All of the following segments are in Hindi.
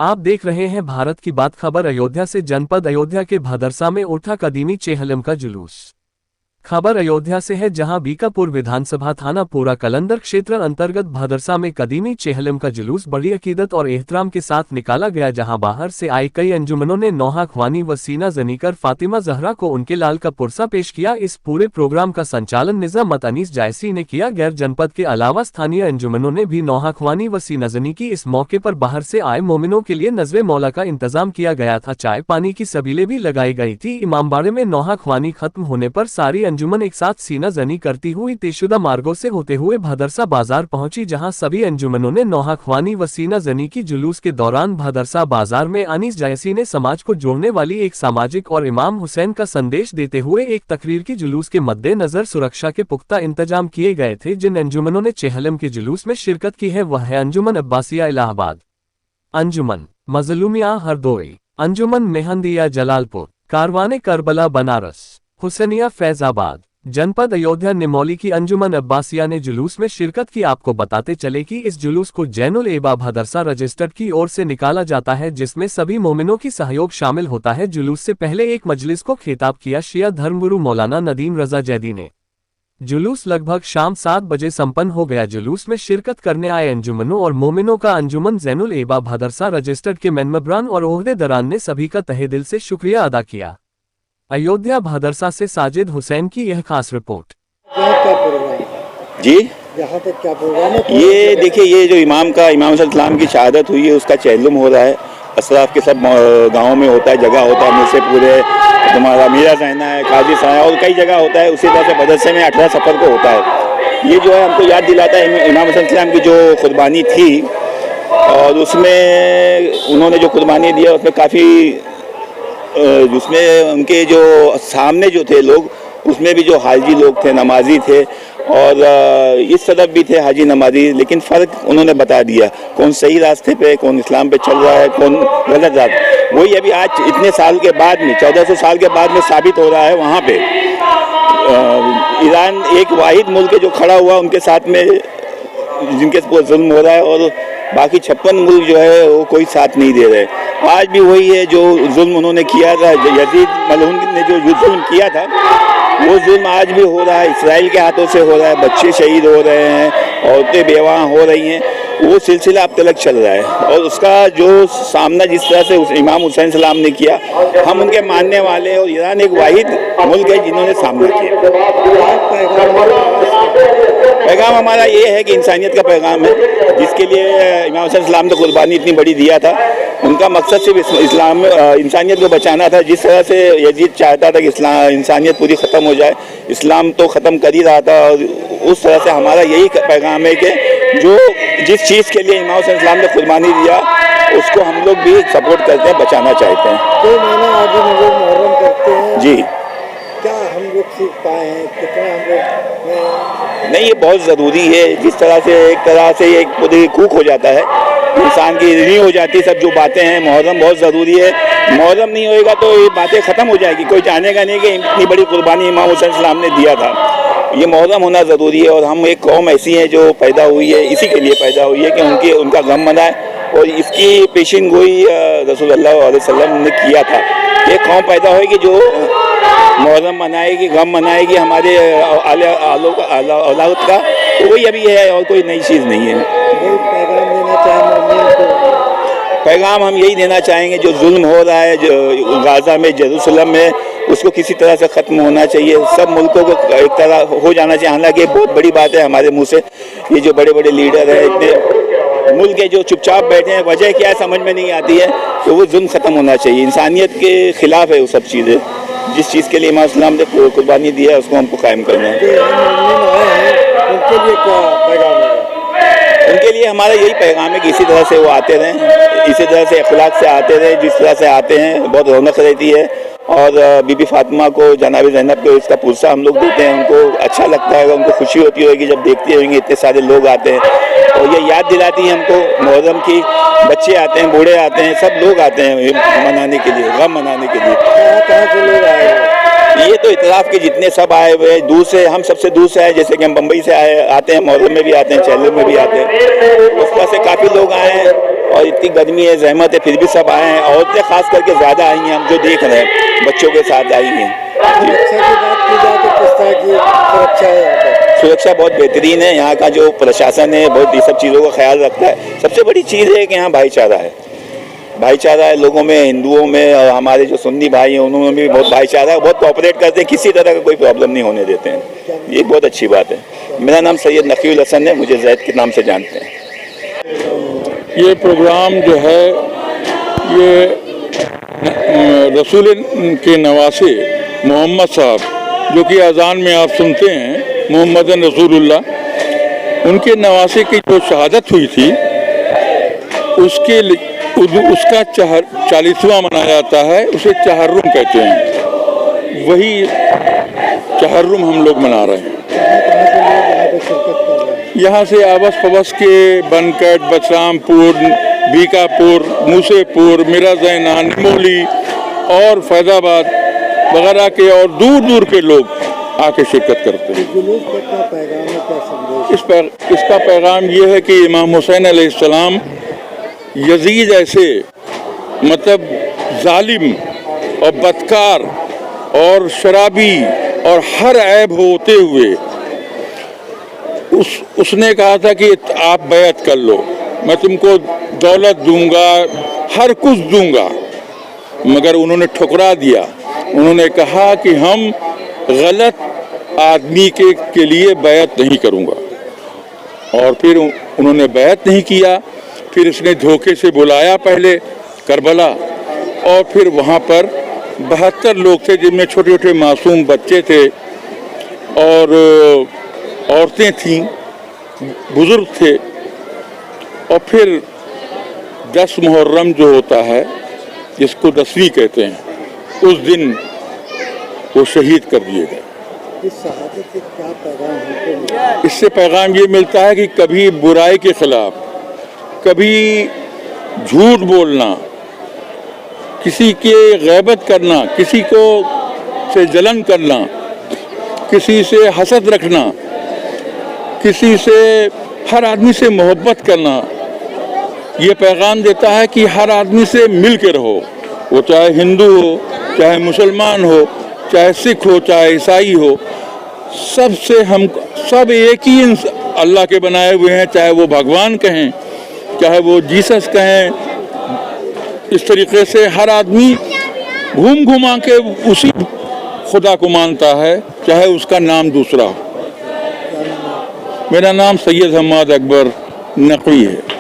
आप देख रहे हैं भारत की बात खबर। अयोध्या से जनपद अयोध्या के भदरसा में उठा कदीमी चेहलम का जुलूस। खबर अयोध्या से है, जहां बीकापुर विधानसभा थाना पूरा कलंदर क्षेत्र अंतर्गत भदरसा में कदीमी चेहलम का जुलूस बड़ी अकीदत और एहतराम के साथ निकाला गया, जहां बाहर से आई कई अंजुमनों ने नौहा ख्वानी व सीना जनीकर फातिमा जहरा को उनके लाल का पुरसा पेश किया। इस पूरे प्रोग्राम का संचालन निजामत अनीस जायसी ने किया। गैर जनपद के अलावा स्थानीय अंजुमनों ने भी नौहा ख्वानी व सीना जनी की। इस मौके पर बाहर से आए मोमिनों के लिए नज़्वे मौला का इंतजाम किया गया था। चाय पानी की सबीलें भी लगाई गई थी। इमामबाड़े में नौहा ख्वानी खत्म होने पर सारी अंजुमन एक साथ सीना जनी करती हुई तयशुदा मार्गों से होते हुए भदरसा बाजार पहुंची, जहां सभी अंजुमनों ने नौहा ख्वानी व सीना जनी की। जुलूस के दौरान भदरसा बाजार में अनीस जायसी ने समाज को जोड़ने वाली एक सामाजिक और इमाम हुसैन का संदेश देते हुए एक तकरीर की। जुलूस के मद्देनजर सुरक्षा के पुख्ता इंतजाम किए गए थे। जिन अंजुमनों ने चेहलम के जुलूस में शिरकत की है वह है अंजुमन अब्बासिया इलाहाबाद, अंजुमन मजलूमिया हरदोई, अंजुमन मेहंदिया जलालपुर, कारवाने करबला बनारस, हुसैनिया फैजाबाद। जनपद अयोध्या निमौली की अंजुमन अब्बासिया ने जुलूस में शिरकत की। आपको बताते चले कि इस जुलूस को जैनुल एबा भदरसा रजिस्टर्ड की ओर से निकाला जाता है, जिसमें सभी मोमिनों की सहयोग शामिल होता है। जुलूस से पहले एक मजलिस को खिताब किया शिया धर्मगुरु मौलाना नदीम रजा जैदी ने। जुलूस लगभग शाम 7 बजे संपन्न हो गया। जुलूस में शिरकत करने आए अंजुमनों और मोमिनों का अंजुमन जैनुल एबा भदरसा रजिस्टर्ड के मेंबरान और ओहदेदारान ने सभी का तहे दिल से शुक्रिया अदा किया। अयोध्या भदरसा से साजिद हुसैन की यह खास रिपोर्ट। जी, यहाँ तक क्या प्रोग्राम है? ये देखिए, ये जो इमाम सल्लम की शहादत हुई है उसका चेहलम हो रहा है। असराफ के सब गाँव में होता है, जगह होता है, मुझसे पूरे तुम्हारा मीरा जैना है, काजी साया और कई जगह होता है। उसी तरह से भदरसे में 18 सफ़र को होता है। ये जो है हमको याद दिलाता है इमाम सल्लम की जो कुर्बानी थी, और उसमें उन्होंने जो कुर्बानी दिया उसमें काफ़ी उसमें उनके जो सामने जो थे लोग, उसमें भी जो हाजी लोग थे, नमाजी थे, और इस तरफ भी थे हाजी नमाजी। लेकिन फ़र्क उन्होंने बता दिया, कौन सही रास्ते पे, कौन इस्लाम पे चल रहा है, कौन गलत रास्ते। वही अभी आज इतने साल के बाद में, 1400 साल के बाद में साबित हो रहा है। वहाँ पे ईरान एक वाहिद मुल्क है जो खड़ा हुआ उनके साथ में, जिनके ऊपर जुल्म हो रहा है, और बाकी 56 मुल्क जो है वो कोई साथ नहीं दे रहे। आज भी वही है जो जुल्म उन्होंने किया था, यजीद मलऊन ने जो जुल्म किया था, वो जुल्म आज भी हो रहा है। इसराइल के हाथों से हो रहा है, बच्चे शहीद हो रहे हैं, औरतें बेवा हो रही हैं। वो सिलसिला अब तक चल रहा है, और उसका जो सामना जिस तरह से उस इमाम हुसैन सलाम ने किया, हम उनके मानने वाले, और ईरान एक वाहिद मुल्क है जिन्होंने सामना किया। पैगाम हमारा ये है कि इंसानियत का पैगाम है, जिसके लिए इमाम हुसैन सलाम ने कुर्बानी इतनी बड़ी दिया था। उनका मकसद सिर्फ इस्लाम इंसानियत को बचाना था। जिस तरह से यजीद चाहता था कि इंसानियत पूरी ख़त्म हो जाए, इस्लाम तो ख़त्म कर ही रहा था, और उस तरह से हमारा यही पैगाम है कि जो जिस चीज़ के लिए इमाम हुसैन सलाम ने कुर्बानी दिया, उसको हम लोग भी सपोर्ट करते हैं, बचाना चाहते हैं। 2 महीना आगे हम लोग मुहर्रम करते हैं जी, क्या हम लोग सीख पाए हैं, कितना हम लोग? नहीं, ये बहुत ज़रूरी है। जिस तरह से एक तरह से एक पूरी कूक हो जाता है, इंसान की नहीं हो जाती सब जो बातें हैं। मुहर्रम बहुत ज़रूरी है। मुहर्रम नहीं होएगा तो ये बातें ख़त्म हो जाएगी, कोई जानेगा नहीं कि इतनी बड़ी कुर्बानी इमाम हुसैन सलाम ने दिया था। ये मुहर्रम होना ज़रूरी है, और हम एक कौम ऐसी है जो पैदा हुई है, इसी के लिए पैदा हुई है कि उनका गम मनाए, और इसकी पेशिन गोई रसूल सल्लल्लाहु अलैहि वसल्लम ने किया था। एक कौम पैदा होगी जो मुहर्रम मनाएगी, गम मनाएगी हमारे औलाद का, तो वही अभी है, और कोई नई चीज़ नहीं है। पैगाम देना चाहेंगे? पैगाम हम यही देना चाहेंगे, जो जुल्म हो रहा है जो गाज़ा में, जेरूसलम में, उसको किसी तरह से ख़त्म होना चाहिए। सब मुल्कों को एक तरह हो जाना चाहिए। हालांकि बहुत बड़ी बात है हमारे मुंह से, ये जो बड़े बड़े लीडर हैं, इतने मुल्क है जो चुपचाप बैठे हैं, वजह क्या है समझ में नहीं आती है। तो वो जुल्म ख़त्म होना चाहिए। इंसानियत के ख़िलाफ़ है वो सब चीज़ें। जिस चीज़ के लिए इमाम सलाम ने कुर्बानी दिया है, उसको हमको कायम करना है। उनके लिए क्या पैगाम है? उनके लिए हमारा यही पैगाम है कि इसी तरह से वो आते रहें, इसी तरह से अखलाक से आते रहें, जिस तरह से आते हैं बहुत रौनक रहती है। और बीबी फातिमा को, जनाब ज़ैनब को इसका पुरसा हम लोग देते हैं। उनको अच्छा लगता है, उनको खुशी होती होगी जब देखते होंगे इतने सारे लोग आते हैं, और ये याद दिलाती है हमको मुहर्रम की। बच्चे आते हैं, बूढ़े आते हैं, सब लोग आते हैं मनाने के लिए, गम मनाने के लिए। कहाँ से लोग आए हैं? ये तो इतलाफ के जितने सब आए हुए हैं, दूर से, हम सबसे दूर से आए, जैसे कि हम बम्बई से आते हैं, मोहर्रम में भी आते हैं, चैलम में भी आते हैं, उस तरह से काफ़ी लोग आए हैं। और इतनी गर्मी है, जहमत है, फिर भी सब आए हैं। औरतें खास करके ज़्यादा आई हैं, हम जो देख रहे हैं, बच्चों के साथ आई हैं। सुरक्षा की बात की जाए तो किस तरह की सुरक्षा है यहाँ पर? सुरक्षा बहुत बेहतरीन है। यहाँ का जो प्रशासन है बहुत ये सब चीज़ों का ख्याल रखता है। सबसे बड़ी चीज़ है कि यहाँ भाईचारा है, भाईचारा है लोगों में, हिंदुओं में, और हमारे जो सुन्नी भाई हैं उन्होंने भी बहुत भाईचारा है, बहुत कोऑपरेट करते हैं, किसी तरह का कोई प्रॉब्लम नहीं होने देते हैं। ये बहुत अच्छी बात है। मेरा नाम सैयद नकीउल हसन है, मुझे जैद के नाम से जानते हैं। ये प्रोग्राम जो है ये रसूल के नवासे मोहम्मद साहब, जो कि अजान में आप सुनते हैं मोहम्मदन रसूलुल्लाह, उनके नवासे की जो शहादत हुई थी उसका 40वां मनाया जाता है। उसे चहर्रुम कहते हैं। वही चहर्रुम हम लोग मना रहे हैं। यहाँ से आबस पबस के बनकट, बसरामपुर, बीकापुर, मूसेपुर, मिराजैना, निमोली और फैजाबाद वगैरह के और दूर दूर के लोग आके शिरकत करते हैं। जुलूस का पैगाम है, क्या संदेश? इसका पैगाम ये है कि इमाम हुसैन अलैहिस्सलाम यजीद ऐसे मतलब जालिम और बदकार और शराबी और हर ऐब होते हुए उसने कहा था कि आप बैत कर लो, मैं तुमको दौलत दूंगा, हर कुछ दूंगा। मगर उन्होंने ठुकरा दिया। उन्होंने कहा कि हम गलत आदमी के लिए बैत नहीं करूंगा। और फिर उन्होंने बैत नहीं किया। फिर इसने धोखे से बुलाया पहले करबला, और फिर वहाँ पर 72 लोग थे, जिनमें छोटे छोटे मासूम बच्चे थे और औरतें थीं, बुजुर्ग थे। और फिर 10 मुहर्रम जो होता है, जिसको 10वीं कहते हैं, उस दिन वो शहीद कर दिए गए। इस शहादत से क्या पैगाम हमको मिला? इससे पैगाम ये मिलता है कि कभी बुराई के खिलाफ, कभी झूठ बोलना, किसी के गैबत करना, किसी को से जलन करना, किसी से हसद रखना, किसी से, हर आदमी से मोहब्बत करना, ये पैगाम देता है कि हर आदमी से मिल के रहो। वो चाहे हिंदू हो, चाहे मुसलमान हो, चाहे सिख हो, चाहे ईसाई हो, सबसे हम सब एक ही अल्लाह के बनाए हुए हैं। चाहे वो भगवान कहें, चाहे वो जीसस कहें, इस तरीके से हर आदमी घूम घुमा के उसी खुदा को मानता है, चाहे उसका नाम दूसरा हो। मेरा नाम सैयद हम्माद अकबर नकवी है।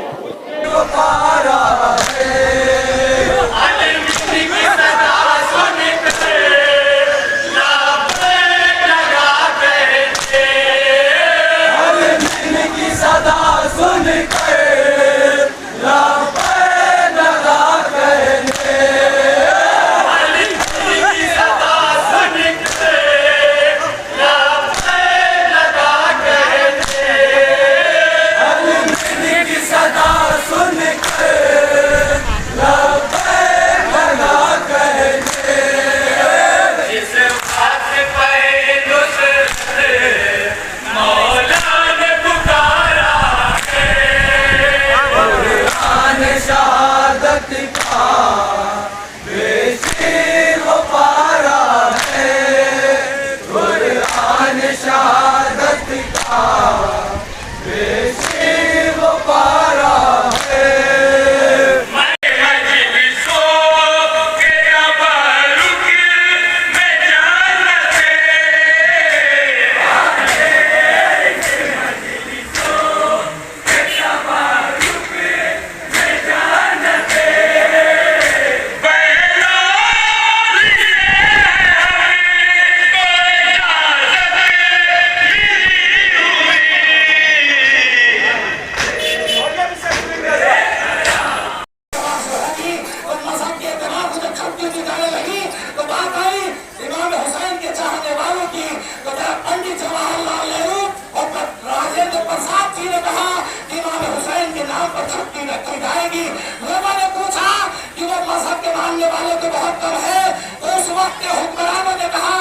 मानने वाले तो बहुत कम है। उस वक्त के हुक्मरानों ने कहा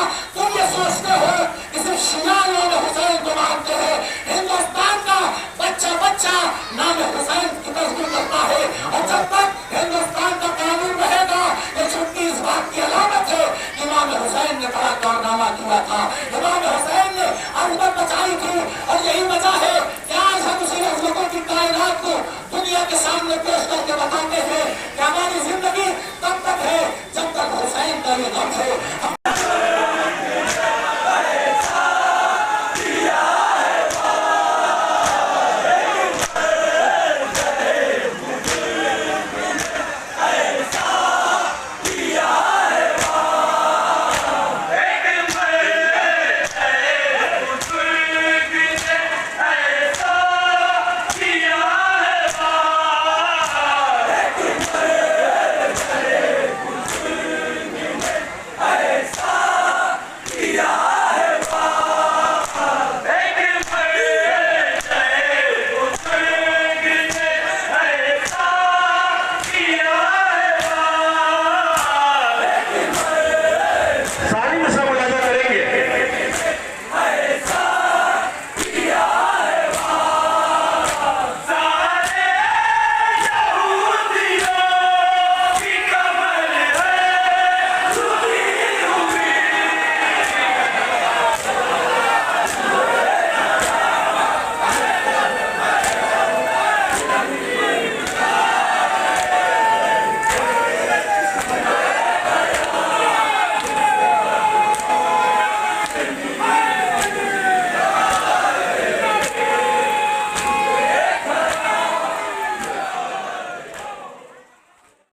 शिया नाम हुसैन को मानते हैं। हिंदुस्तान का बच्चा बच्चा नाम हुसैन की तस्वीर करता है और जब तक हिंदुस्तान का कानून रहेगा ये छुट्टी इस बात की अलामत है कि इमाम हुसैन ने बड़ा कारनामा किया था, इमाम हुसैन ने अजमत बचाई थी। और यही वजह है कि आज हम उसी अजमतों की कायनात को दुनिया के सामने पेश करके बताते हैं